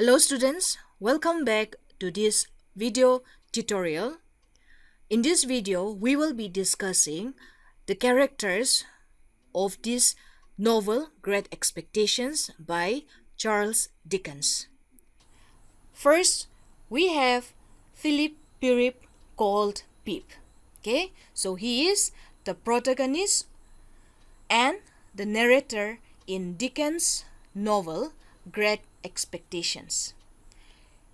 Hello students, welcome back to this video tutorial. In this video, we will be discussing the characters of this novel Great Expectations by Charles Dickens. First, we have Philip Pirrip called Pip. Okay, so he is the protagonist and the narrator in Dickens' novel Great Expectations.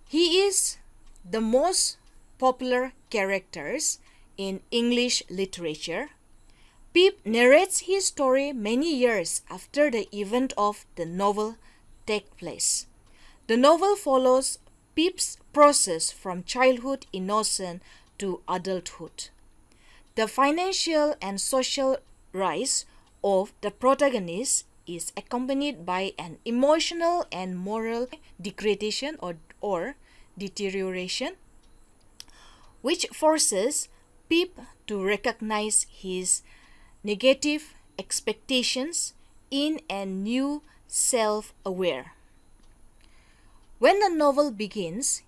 He is the most popular characters in English literature. Pip narrates his story many years after the event of the novel take place. The novel follows Pip's process from childhood innocence to adulthood. The financial and social rise of the protagonist is accompanied by an emotional and moral degradation or deterioration, which forces Pip to recognize his negative expectations in a new self-aware. When the novel begins,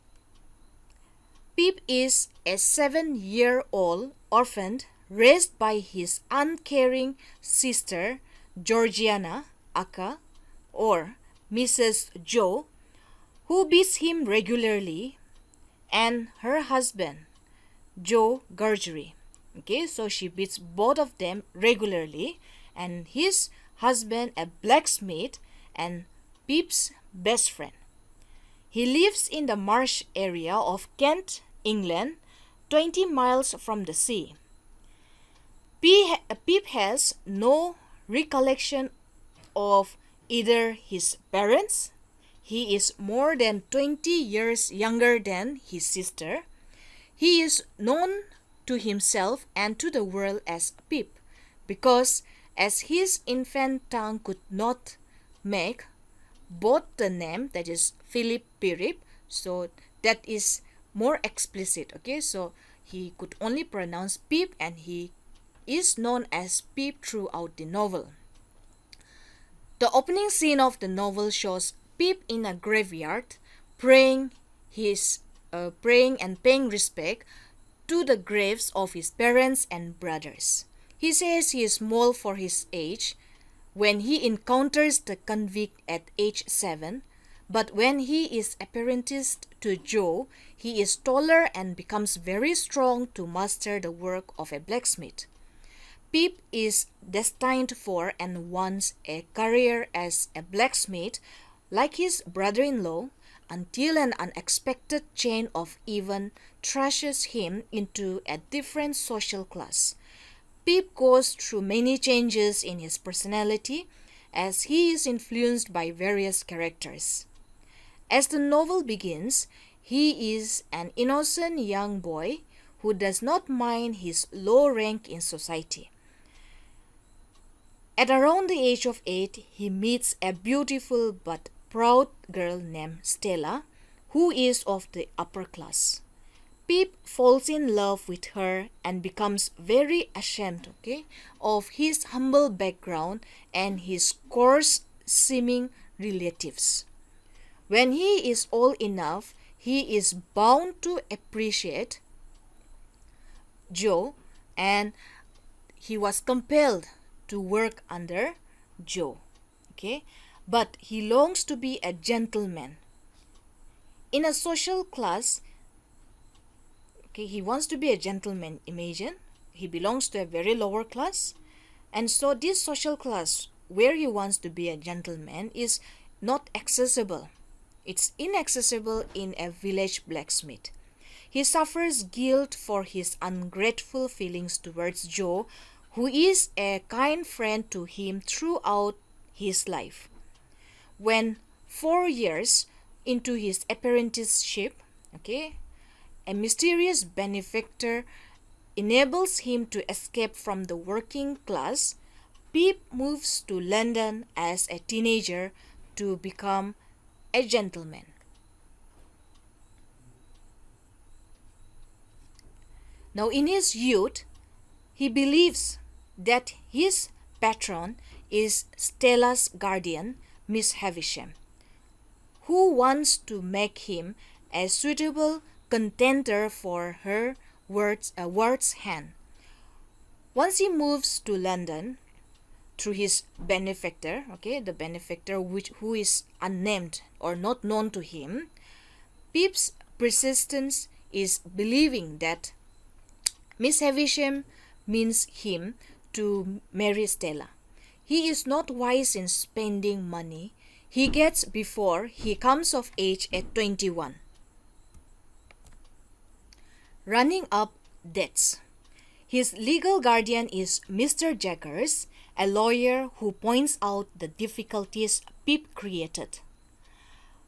Pip is a 7-year-old orphan raised by his uncaring sister Georgiana, aka, or Mrs. Joe, who beats him regularly, and her husband, Joe Gorjuri. Okay, so she beats both of them regularly, and his husband, a blacksmith, and Pip's best friend. He lives in the marsh area of Kent, England, 20 miles from the sea. Pip has no recollection of either his parents. He is more than 20 years younger than his sister. He is known to himself and to the world as Pip because, as his infant tongue could not make both the name, that is Philip Pirrip, so that is more explicit. Okay, so he could only pronounce Pip, and he is known as Pip throughout the novel. The opening scene of the novel shows Pip in a graveyard praying and paying respect to the graves of his parents and brothers. He says he is small for his age when he encounters the convict at age 7, but when he is apprenticed to Joe, he is taller and becomes very strong to master the work of a blacksmith. Pip is destined for and wants a career as a blacksmith like his brother-in-law until an unexpected chain of events thrashes him into a different social class. Pip goes through many changes in his personality as he is influenced by various characters. As the novel begins, he is an innocent young boy who does not mind his low rank in society. At around the age of 8, he meets a beautiful but proud girl named Stella, who is of the upper class. Pip falls in love with her and becomes very ashamed, of his humble background and his coarse seeming relatives. When he is old enough, he is bound to appreciate Joe, and he was compelled to work under Joe. But he longs to be a gentleman. In a social class, he wants to be a gentleman. Imagine, he belongs to a very lower class, and so this social class where he wants to be a gentleman is not accessible. It's inaccessible in a village blacksmith. He suffers guilt for his ungrateful feelings towards Joe, who is a kind friend to him throughout his life. When 4 years into his apprenticeship, a mysterious benefactor enables him to escape from the working class. Pip moves to London as a teenager to become a gentleman. Now, in his youth, he believes that his patron is Stella's guardian, Miss Havisham, who wants to make him a suitable contender for her ward's hand. Once he moves to London through his benefactor, the benefactor who is unnamed or not known to him, Pip's persistence is believing that Miss Havisham means him to marry Stella. He is not wise in spending money he gets before he comes of age at 21. Running up debts. His legal guardian is Mr. Jaggers, a lawyer who points out the difficulties Pip created,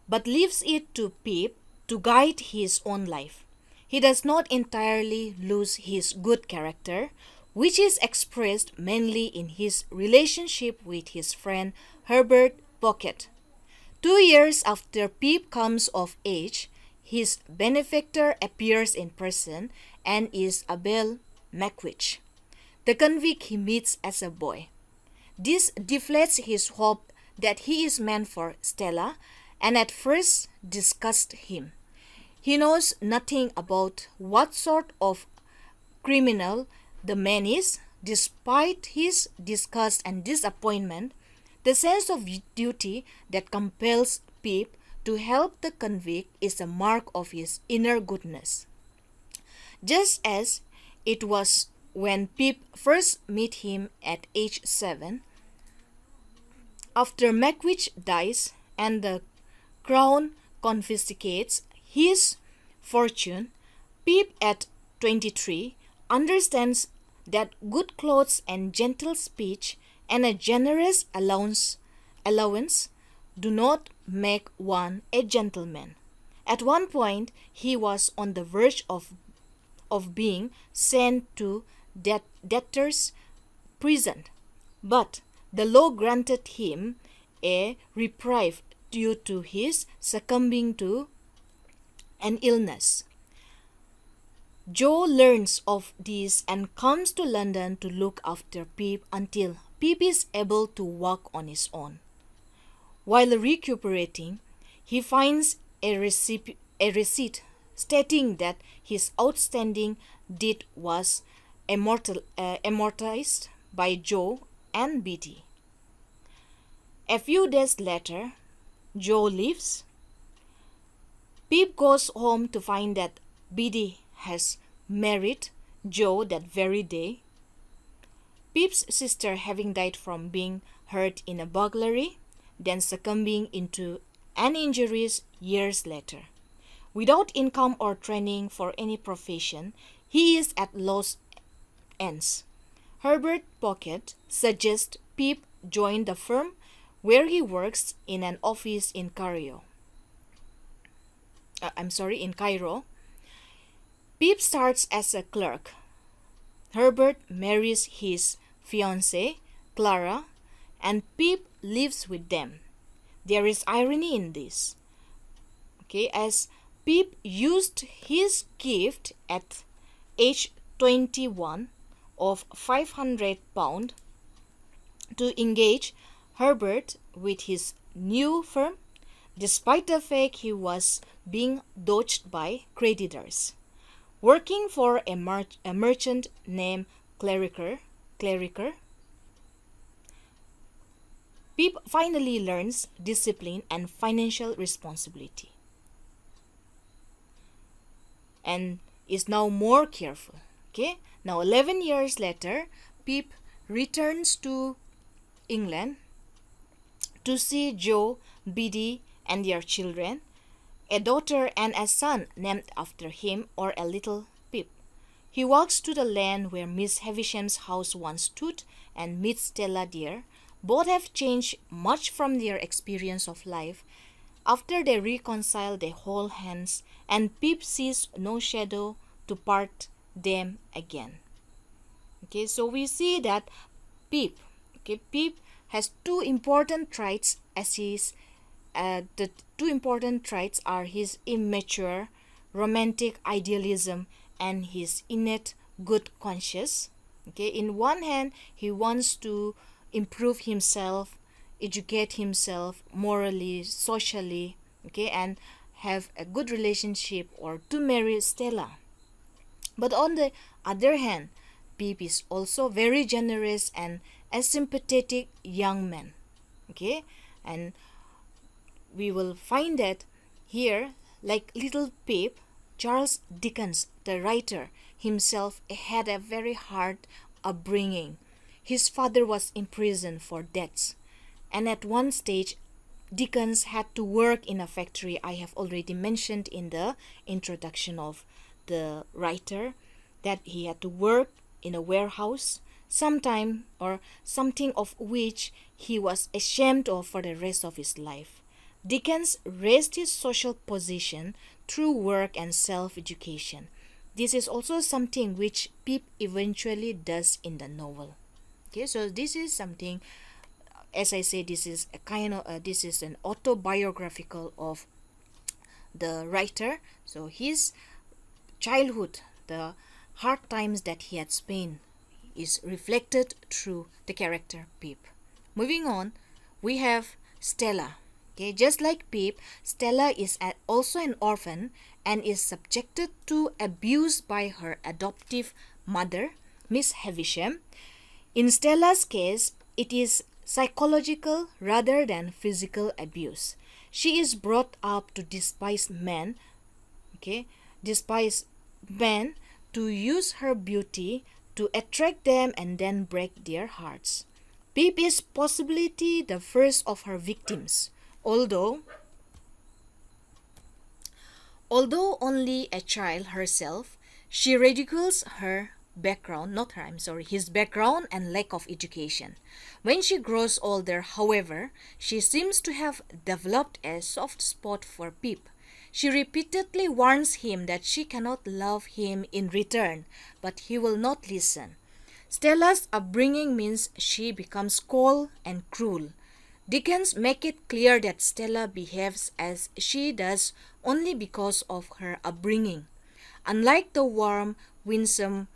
but leaves it to Pip to guide his own life. He does not entirely lose his good character, which is expressed mainly in his relationship with his friend Herbert Pocket. 2 years after Pip comes of age, his benefactor appears in person and is Abel Mackwitch, the convict he meets as a boy. This deflates his hope that he is meant for Stella and at first disgusts him. He knows nothing about what sort of criminal the man is. Despite his disgust and disappointment, the sense of duty that compels Pip to help the convict is a mark of his inner goodness. Just as it was when Pip first met him at age 7, after Mackwitch dies and the crown confiscates his fortune, Pip at 23 understands that good clothes and gentle speech and a generous allowance do not make one a gentleman. At one point, he was on the verge of being sent to debtor's prison, but the law granted him a reprieve due to his succumbing to an illness. Joe learns of this and comes to London to look after Pip until Pip is able to walk on his own. While recuperating, he finds a receipt stating that his outstanding debt was amortized by Joe and Biddy. A few days later, Joe leaves. Pip goes home to find that Biddy has married Joe that very day. Pip's sister having died from being hurt in a burglary, then succumbing into an injuries years later. Without income or training for any profession, he is at lost ends. Herbert Pocket suggests Pip join the firm where he works in an office in Cairo. In Cairo. Pip starts as a clerk. Herbert marries his fiancée, Clara, and Pip lives with them. There is irony in this. As Pip used his gift at age 21 of £500 to engage Herbert with his new firm, despite the fact he was being dodged by creditors. Working for a merchant named Cleriker, Pip finally learns discipline and financial responsibility and is now more careful. Now 11 years later, Pip returns to England to see Joe, Biddy, and their children, a daughter and a son named after him, or a little Pip. He walks to the land where Miss Havisham's house once stood and meets Stella there. Both have changed much from their experience of life. After they reconcile, they hold hands, and Pip sees no shadow to part them again. So we see that Pip has two important traits as the two important traits are his immature romantic idealism and his innate good conscience. In one hand, he wants to improve himself, educate himself morally, socially, okay, and have a good relationship or to marry Stella. But on the other hand, Pip is also very generous and a sympathetic young man, okay, and we will find that here, like little Pip, Charles Dickens, the writer himself, had a very hard upbringing. His father was imprisoned for debts, and at one stage, Dickens had to work in a factory. I have already mentioned in the introduction of the writer that he had to work in a warehouse, sometime or something of which he was ashamed of for the rest of his life. Dickens raised his social position through work and self-education. This is also something which Pip eventually does in the novel. Okay, so this is something, as I say, this is a kind of this is an autobiographical of the writer. So his childhood, the hard times that he had spent, is reflected through the character Pip. Moving on, we have Stella. Okay, just like Pip, Stella is also an orphan and is subjected to abuse by her adoptive mother, Miss Havisham. In Stella's case, it is psychological rather than physical abuse. She is brought up to despise men, okay, despise men, to use her beauty to attract them and then break their hearts. Pip is possibly the first of her victims, although only a child herself. She ridicules his background and lack of education. When she grows older, however, she seems to have developed a soft spot for Pip. She repeatedly warns him that she cannot love him in return, but he will not listen. Stella's upbringing means she becomes cold and cruel. Dickens make it clear that Stella behaves as she does only because of her upbringing. Unlike the warm, winsome,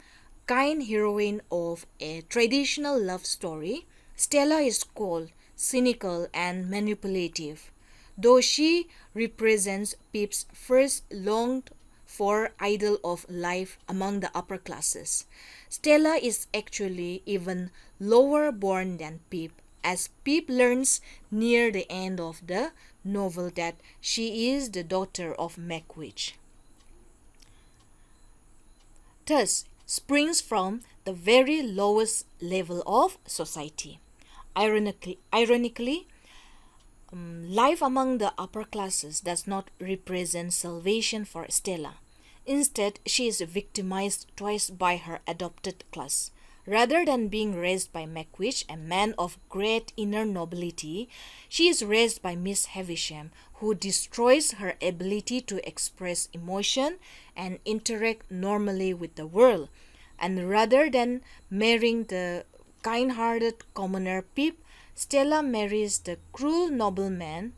kind heroine of a traditional love story, Stella is cold, cynical, and manipulative. Though she represents Pip's first longed for ideal of life among the upper classes, Stella is actually even lower born than Pip, as Pip learns near the end of the novel that she is the daughter of Mackwitch. Thus, springs from the very lowest level of society. Ironically, life among the upper classes does not represent salvation for Stella. Instead, she is victimized twice by her adopted class. Rather than being raised by Mackwitch, a man of great inner nobility, she is raised by Miss Havisham, who destroys her ability to express emotion and interact normally with the world. And rather than marrying the kind-hearted commoner Pip, Stella marries the cruel nobleman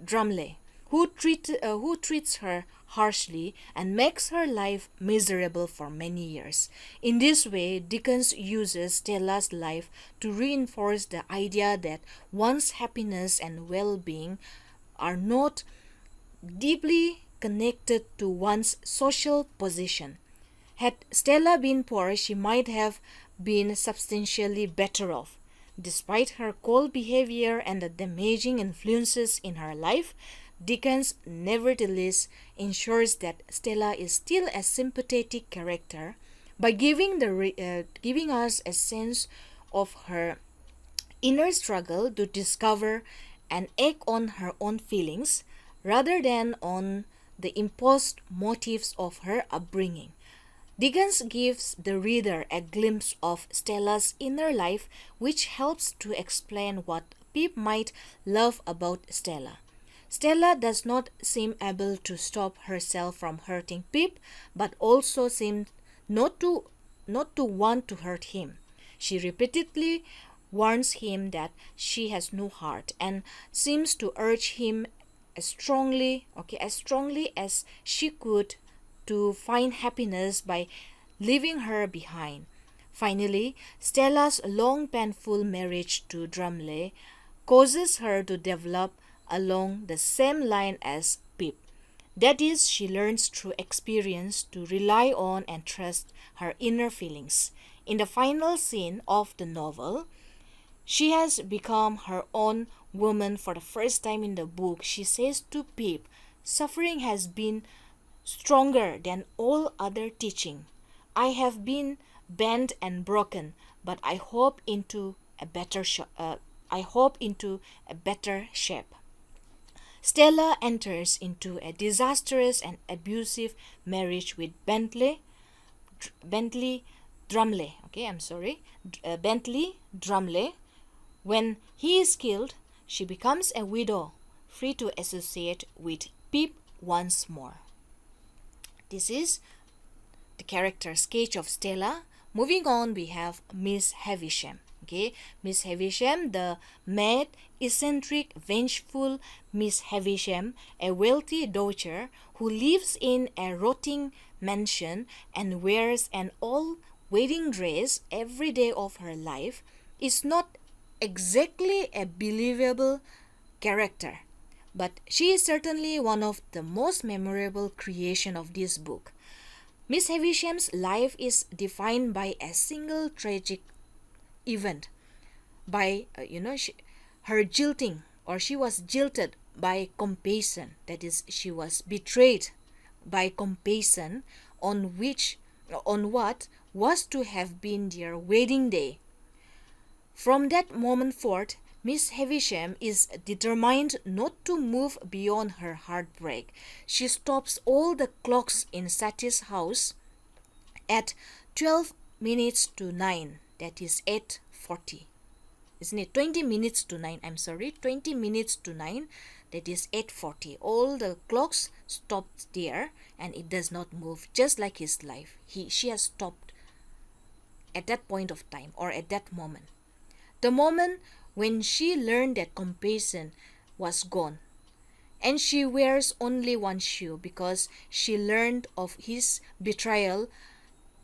Drumley, who treats her harshly and makes her life miserable for many years. In this way, Dickens uses Stella's life to reinforce the idea that one's happiness and well-being are not deeply connected to one's social position. Had Stella been poor, she might have been substantially better off. Despite her cold behavior and the damaging influences in her life, Dickens nevertheless ensures that Stella is still a sympathetic character by giving us a sense of her inner struggle to discover and act on her own feelings rather than on the imposed motives of her upbringing. Dickens gives the reader a glimpse of Stella's inner life, which helps to explain what Pip might love about Stella. Stella does not seem able to stop herself from hurting Pip, but also seems not to want to hurt him. She repeatedly warns him that she has no heart and seems to urge him as strongly as she could to find happiness by leaving her behind. Finally, Stella's long painful marriage to Drumley causes her to develop along the same line as Pip. That is, she learns through experience to rely on and trust her inner feelings. In the final scene of the novel, she has become her own woman for the first time in the book. She says to Pip, "Suffering has been stronger than all other teaching. I have been bent and broken, but I hope into a better shape." Stella enters into a disastrous and abusive marriage with Bentley Drumley. Bentley Drumley. When he is killed, she becomes a widow, free to associate with Pip once more. This is the character sketch of Stella. Moving on, we have Miss Havisham. Miss Havisham, the mad, eccentric, vengeful Miss Havisham, a wealthy daughter who lives in a rotting mansion and wears an old wedding dress every day of her life, is not exactly a believable character, but she is certainly one of the most memorable creation of this book. Miss Havisham's life is defined by a single tragic event, by her jilting, or she was jilted by compassion. That is, she was betrayed by compassion on what was to have been their wedding day. From that moment forth, Miss Havisham is determined not to move beyond her heartbreak. She stops all the clocks in Satie's house at 12 minutes to 9. That is 8:40. Isn't it? 20 minutes to 9. 20 minutes to 9. That is 8:40. All the clocks stopped there and it does not move, just like his life. She has stopped at that point of time, or at that moment. The moment when she learned that compassion was gone, and she wears only one shoe because she learned of his betrayal.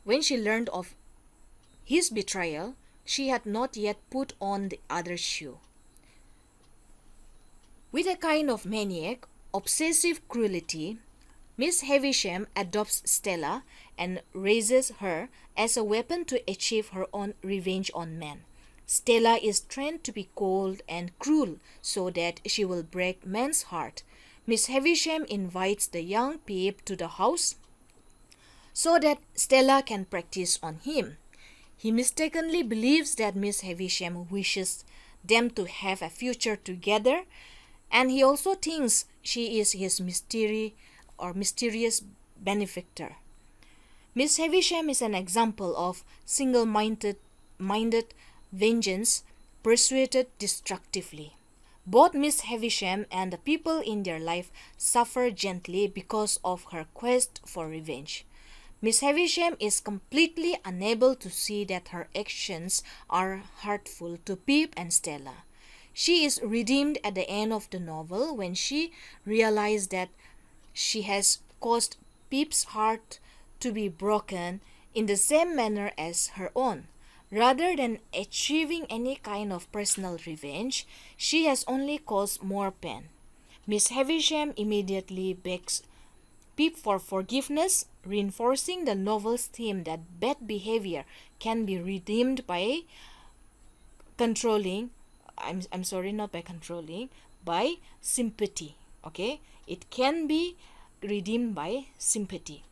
When she learned of his betrayal, she had not yet put on the other shoe. With a kind of maniac, obsessive cruelty, Miss Havisham adopts Stella and raises her as a weapon to achieve her own revenge on men. Stella is trained to be cold and cruel so that she will break men's heart. Miss Havisham invites the young Pip to the house so that Stella can practice on him. He mistakenly believes that Miss Havisham wishes them to have a future together, and he also thinks she is his mysterious benefactor. Miss Havisham is an example of single-minded vengeance pursued destructively. Both Miss Havisham and the people in their life suffer gently because of her quest for revenge. Miss Havisham is completely unable to see that her actions are hurtful to Pip and Stella. She is redeemed at the end of the novel when she realizes that she has caused Pip's heart to be broken in the same manner as her own. Rather than achieving any kind of personal revenge, she has only caused more pain. Miss Havisham immediately begs Pip for forgiveness, reinforcing the novel's theme that bad behavior can be redeemed by by sympathy. Okay, it can be redeemed by sympathy.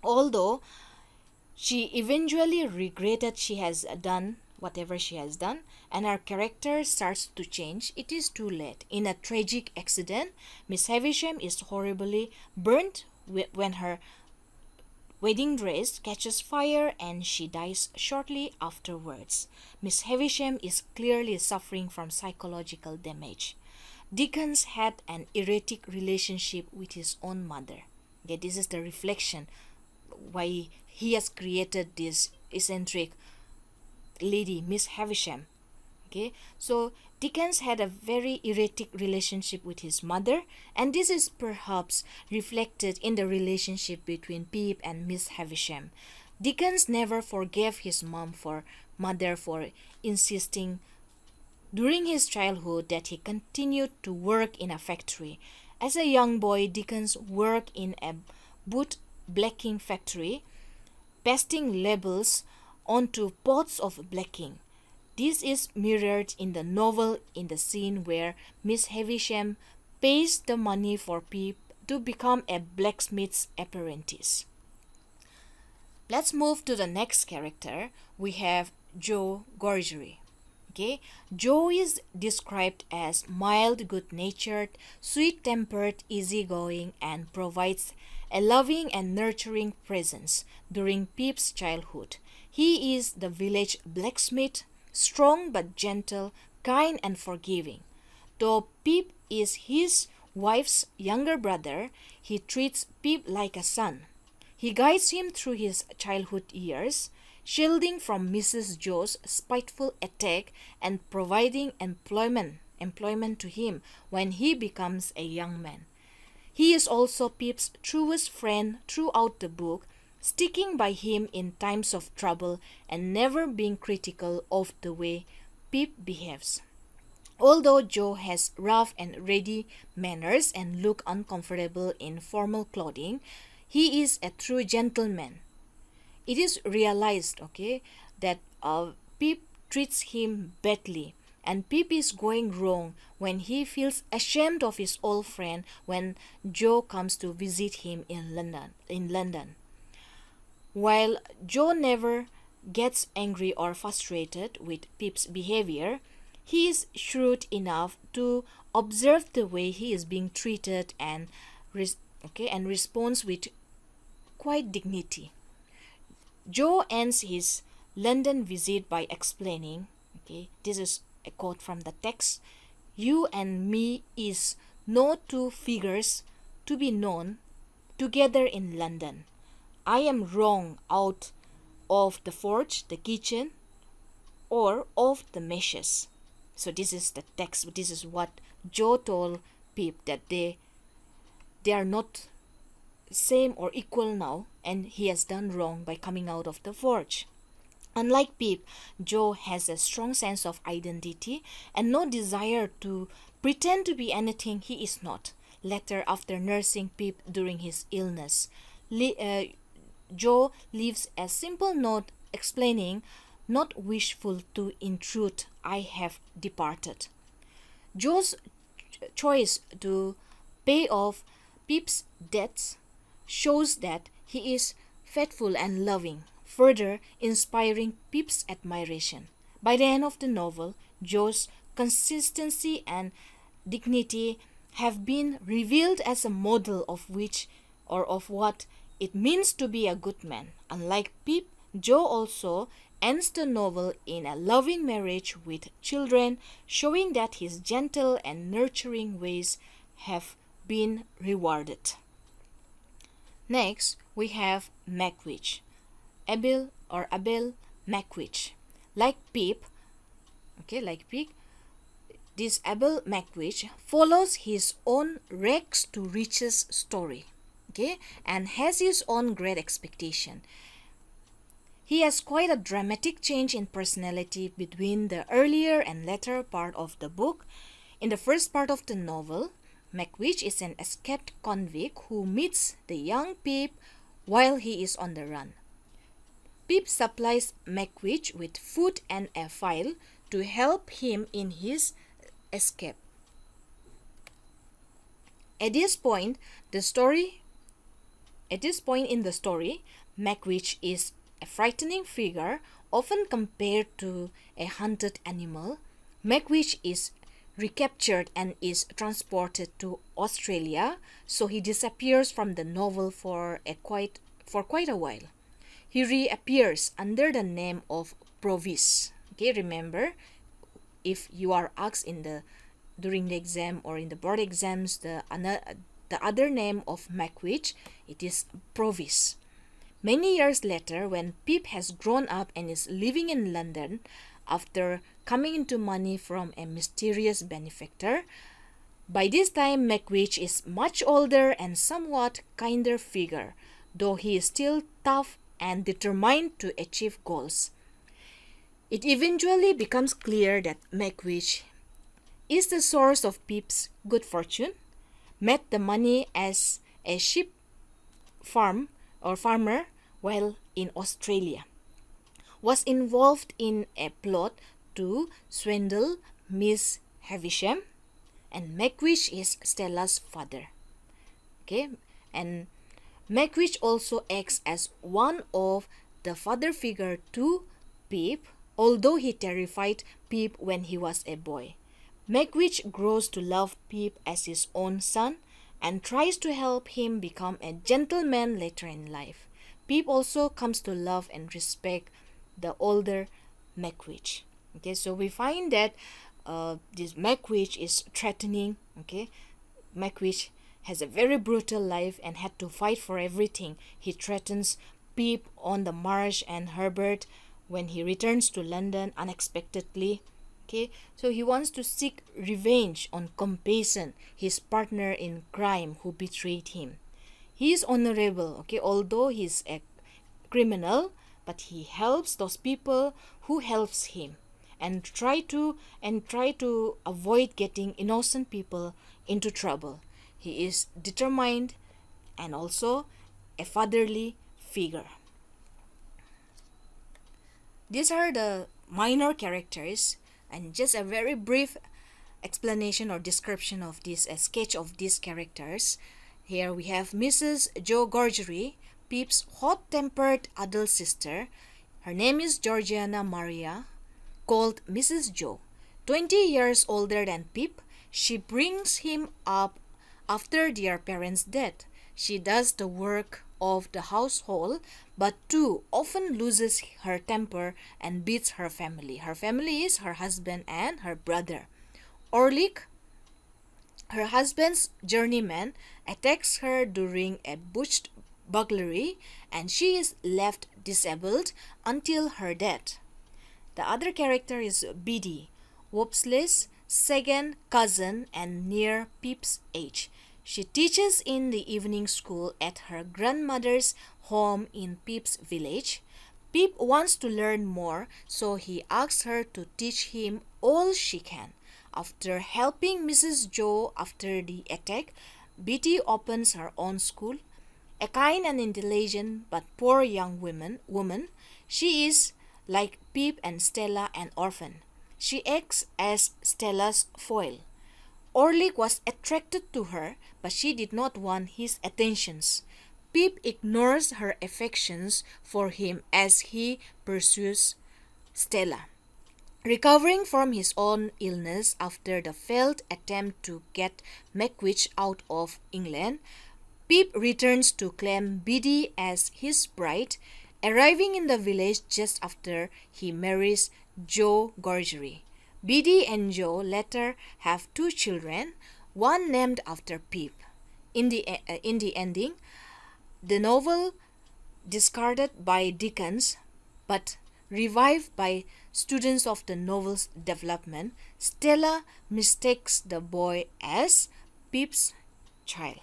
Although she eventually regretted she has done whatever she has done, and her character starts to change, it is too late. In a tragic accident, Miss Havisham is horribly burnt when her wedding dress catches fire and she dies shortly afterwards. Miss Havisham is clearly suffering from psychological damage. Dickens had an erratic relationship with his own mother. Okay, this is the reflection why he has created this eccentric lady, Miss Havisham. Okay, so Dickens had a very erratic relationship with his mother, and this is perhaps reflected in the relationship between Pip and Miss Havisham. Dickens never forgave his mother for insisting during his childhood that he continued to work in a factory. As a young boy, Dickens worked in a boot blacking factory, pasting labels onto pots of blacking. This is mirrored in the novel in the scene where Miss Havisham pays the money for Pip to become a blacksmith's apprentice. Let's move to the next character. We have Joe Gorjuri. Okay, Joe is described as mild, good-natured, sweet-tempered, easygoing, and provides a loving and nurturing presence during Pip's childhood. He is the village blacksmith, strong but gentle, kind and forgiving. Though Pip is his wife's younger brother, he treats Pip like a son. He guides him through his childhood years, shielding from Mrs. Joe's spiteful attack and providing employment to him when he becomes a young man. He is also Pip's truest friend throughout the book, sticking by him in times of trouble and never being critical of the way Pip behaves. Although Joe has rough and ready manners and look uncomfortable in formal clothing, he is a true gentleman. It is realized, that Pip treats him badly, and Pip is going wrong when he feels ashamed of his old friend when Joe comes to visit him in London. While Joe never gets angry or frustrated with Pip's behavior, he is shrewd enough to observe the way he is being treated and responds with quite dignity. Joe ends his London visit by explaining, this is a quote from the text, "You and me is no two figures to be known together in London. I am wrong out of the forge, the kitchen, or of the meshes." So this is the text. This is what Joe told Pip, that they are not same or equal now, and he has done wrong by coming out of the forge. Unlike Pip, Joe has a strong sense of identity and no desire to pretend to be anything he is not. Later, after nursing Pip during his illness, Joe leaves a simple note explaining, "Not wishful to intrude, I have departed." Joe's choice to pay off Pip's debts shows that he is faithful and loving, further inspiring Pip's admiration. By the end of the novel, Joe's consistency and dignity have been revealed as a model of what it means to be a good man. Unlike Pip, Joe also ends the novel in a loving marriage with children, showing that his gentle and nurturing ways have been rewarded. Next, we have Mackwitch, Abel Mackwitch. Like Pip, this Abel Mackwitch follows his own rags to riches story, and has his own great expectation. He has quite a dramatic change in personality between the earlier and later part of the book. In the first part of the novel, Mackwitch is an escaped convict who meets the young Pip while he is on the run. Pip supplies Mackwitch with food and a file to help him in his escape. At this point in the story, Mackwitch is a frightening figure, often compared to a hunted animal. Mackwitch is recaptured and is transported to Australia, so he disappears from the novel for quite a while. He reappears under the name of Provis. Remember, if you are asked during the exam or in the board exams the other name of Mackwitch, it is Provis. Many years later, when Pip has grown up and is living in London after coming into money from a mysterious benefactor, by this time Mackwitch is much older and somewhat kinder figure, though he is still tough and determined to achieve goals. It eventually becomes clear that Mackwitch is the source of Pip's good fortune, met the money as a sheep farmer while in Australia, was involved in a plot to swindle Miss Havisham, and Mackwitch is Stella's father. Okay, and Mackwitch also acts as one of the father figure to Pip, although he terrified Pip when he was a boy. Mackwitch grows to love Pip as his own son and tries to help him become a gentleman later in life. Pip also comes to love and respect the older Mackwitch. Okay, so we find that this Mackwitch is threatening. Okay, Mackwitch has a very brutal life and had to fight for everything. He threatens Pip on the marsh and Herbert when he returns to London unexpectedly. Okay, so he wants to seek revenge on Compeyson, his partner in crime who betrayed him. He is honorable, okay, although he's a criminal, but he helps those people who helps him and try to avoid getting innocent people into trouble. He is determined and also a fatherly figure. These are the minor characters, and just a very brief explanation or description of this, a sketch of these characters. Here we have Mrs. Jo Gorjuri, Pip's hot-tempered adult sister. Her name is Georgiana Maria, called Mrs. Jo. 20 years older than Pip, she brings him up after their parents' death. She does the work of the household, but too often loses her temper and beats her family. Her family is her husband and her brother. Orlik, her husband's journeyman, attacks her during a botched burglary, and she is left disabled until her death. The other character is Biddy, Wopsley's second cousin and near Pip's age. She teaches in the evening school at her grandmother's home in Pip's village. Pip wants to learn more, so he asks her to teach him all she can. After helping Mrs. Jo after the attack, Biddy opens her own school. A kind and intelligent but poor young woman, she is, like Pip and Stella, an orphan. She acts as Stella's foil. Orlik was attracted to her, but she did not want his attentions. Pip ignores her affections for him as he pursues Stella. Recovering from his own illness after the failed attempt to get Mackwitch out of England, Pip returns to claim Biddy as his bride, arriving in the village just after he marries Jo Gorjuri. Biddy and Jo later have 2 children, one named after Pip. In the ending, the novel discarded by Dickens but revived by students of the novel's development, Stella mistakes the boy as Pip's child.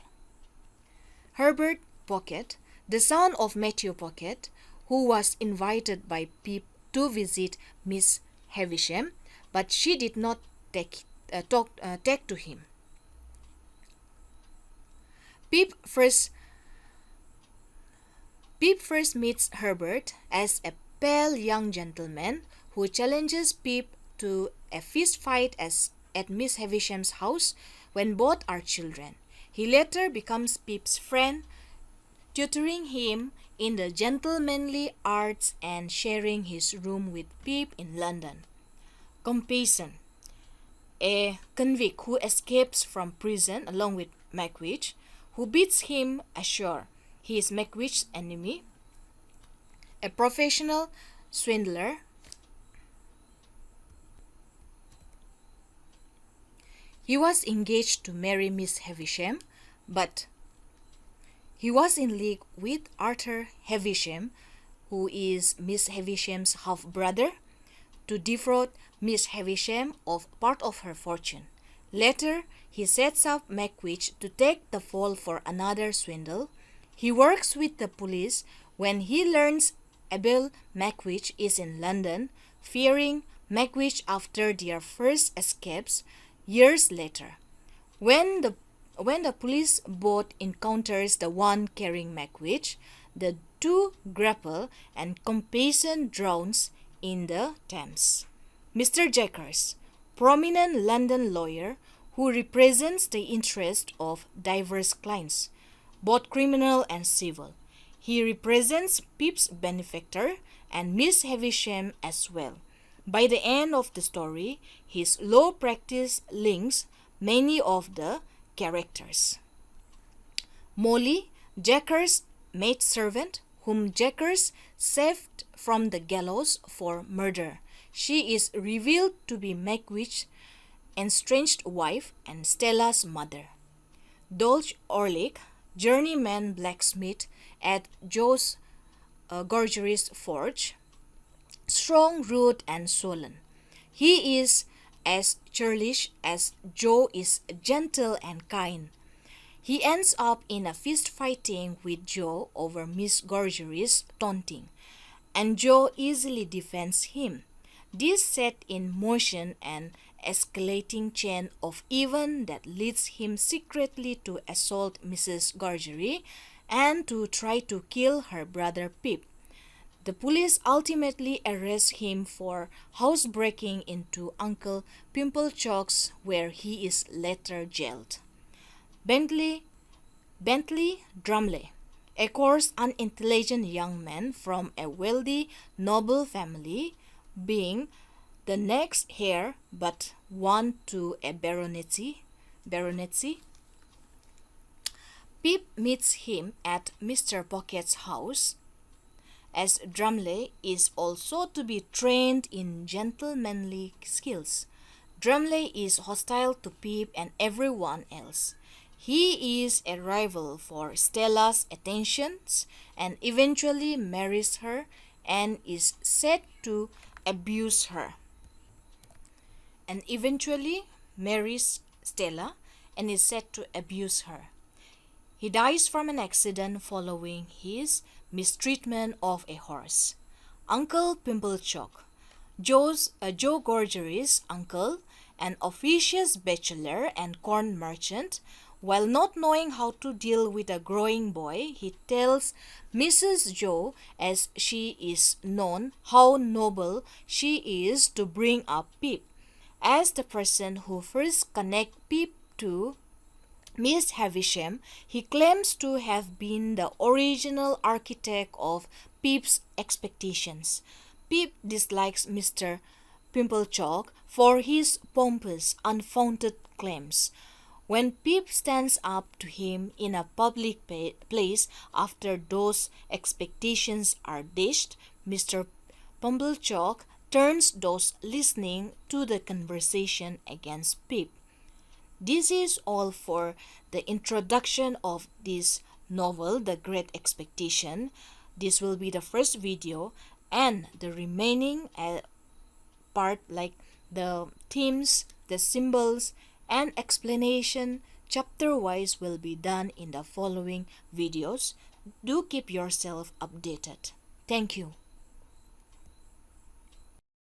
Herbert Pocket, the son of Matthew Pocket, who was invited by Pip to visit Miss Havisham, but she did not take to him. Pip first meets Herbert as a pale young gentleman who challenges Pip to a fist fight at Miss Havisham's house when both are children. He later becomes Pip's friend, tutoring him in the gentlemanly arts and sharing his room with Pip in London. Compeyson, a convict who escapes from prison along with Mackwitch, who beats him ashore. He is Mackwitch's enemy. A professional swindler. He was engaged to marry Miss Havisham, but he was in league with Arthur Havisham, who is Miss Havisham's half-brother, to defraud Miss Havisham of part of her fortune. Later, he sets up Mackwitch to take the fall for another swindle. He works with the police. When he learns Abel Mackwitch is in London, fearing Mackwitch after their first escapes years later. When the when the police boat encounters the one carrying Mackwitch, the two grapple and Compassion drowns in the Thames. Mr. Jackers, prominent London lawyer who represents the interests of diverse clients, both criminal and civil. He represents Pip's benefactor and Miss Havisham as well. By the end of the story, his law practice links many of the characters. Molly, Jackers' maidservant, whom Jackers saved from the gallows for murder. She is revealed to be Mackwitch's estranged wife and Stella's mother. Dolch Orlick, journeyman blacksmith at Joe's Gorjuri's forge, strong, rude, and sullen. He is as churlish as Joe is gentle and kind. He ends up in a fist fighting with Joe over Miss Gorjuri's taunting, and Joe easily defends him. This set in motion an escalating chain of events that leads him secretly to assault Mrs. Gorjuri and to try to kill her brother Pip. The police ultimately arrest him for housebreaking into Uncle Pimplechock's, where he is later jailed. Bentley Drumley, a coarse, unintelligent young man from a wealthy, noble family, being the next heir but one to a baronetcy. Pip meets him at Mr. Pocket's house, as Drumley is also to be trained in gentlemanly skills. Drumley is hostile to Pip and everyone else. He is a rival for Stella's attentions and eventually marries her and is said to abuse her. And eventually marries Stella and is said to abuse her. He dies from an accident following his mistreatment of a horse. Uncle Pimplechock, Joe Gorjuri's uncle, an officious bachelor and corn merchant, while not knowing how to deal with a growing boy, he tells Mrs. Joe, as she is known, how noble she is to bring up Pip. As the person who first connects Pip to Miss Havisham, he claims to have been the original architect of Pip's expectations. Pip dislikes Mr. Pimplechock for his pompous, unfounded claims. When Pip stands up to him in a public place after those expectations are dashed, Mr. Pimplechock turns those listening to the conversation against Pip. This is all for the introduction of this novel, The Great Expectation. This will be the first video, and the remaining part, like the themes, the symbols, and explanation chapter-wise, will be done in the following videos. Do keep yourself updated. Thank you.